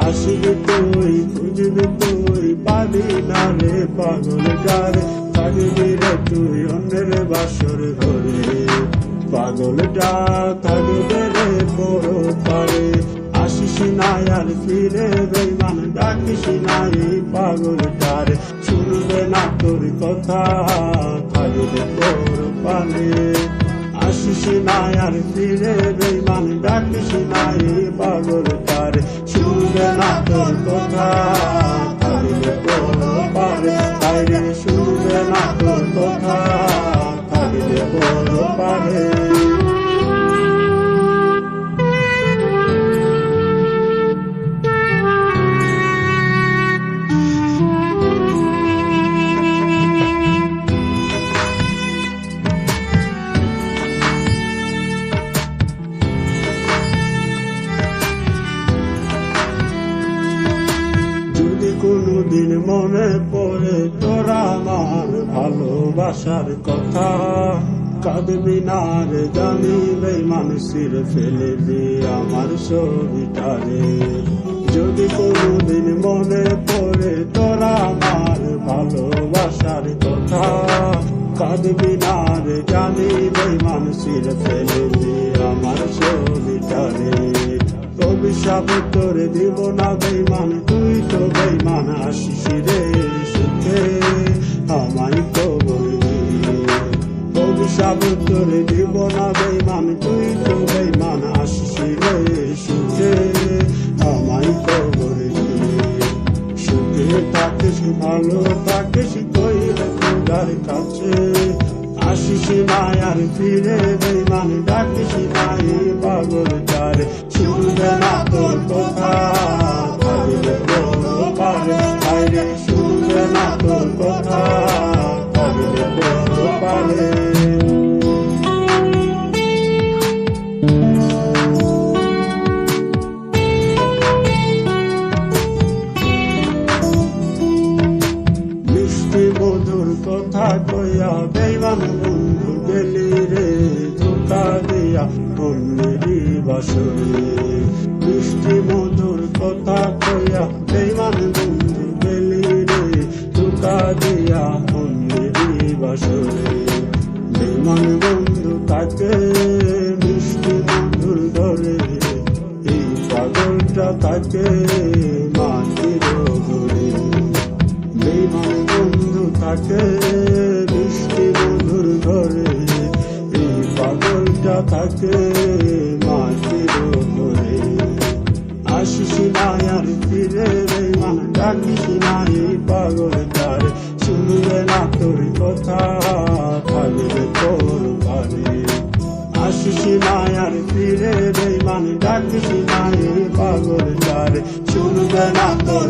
আসিবি তুই খুঁজবি তুই পাবি না রে পাগল ডারে, থাকবি রে তুই অন্যের বাসর ঘরে, পাগলটা থাকবে রে বড় পারে। আসিস না আর ফিরে বেঈমান, ডাকিস না এই পাগলটারে, শুনবে না তোর কথা থাকবে তোর পানে। আসিস না আর ফিরে বেঈমান, ডাকিস না এই পাগলটারে, শুনবে না তোর কথা থাকবে তোর পারে। তাইরে শুনবে না তোর কথা থাকবে তোর পারে। কোনদিন মনে পড়ে তোরা আমার ভালোবাসার কথা, কাঁদবি না রে জানি বেঈমান, ছিঁড়ে ফেলে দি আমার ছবিটারে। যদি কোনদিন মনে পড়ে তোরা আমার ভালোবাসার কথা, কাঁদবি না রে জানি বেঈমান, ছিঁড়ে ফেলে দি আমার ছবিটারে। অভিশাপ তোরে দিব না বেঈমান, তুই তো বেঈমান, আসিস রে সুখে আমায় কবর দিয়ে। অভিশাপ তোরে দিব না বেঈমান, তুই তো বেঈমান, আসিস রে সুখে আমায় কবর দিয়ে। সুখে থাকিস ভালো থাকিস কইরে খোদার কাছে, আসিস না আর ফিরে বেঈমান, ডাকিস না এই পাগলটারে, শুনবে না তোর কথা থাকবে তোর পারে। তাইরে শুনবে না তোর কথা থাকবে তোর পারে। মিষ্টি মধুর কথা কইয়া বেঈমান বন্ধু গেলি রে ধোঁকা দিয়া অন্যেরই বাসরে। মিষ্টি মধুর কথা কইয়া বেঈমান বন্ধু গেলি রে ধোঁকা দিয়া অন্যেরই বাসরে। বেঈমান বন্ধু তাকে মিষ্টি মধুর ধরে, এই পাগলটা তাকে মাটির ঘরে। বেঈমান বন্ধু তাকে মিষ্টি মধুর ধরে, এই পাগলটা তাকে মাটির ঘরে। আসিস না আর ফিরে বেঈমান, ডাকিস না এই পাগলটারে, শুনবে না তোর কথা থাকবে তোর পারে। আসিস না আর ফিরে বেঈমান, ডাকিস না এই পাগলটারে, শুনবে না তোর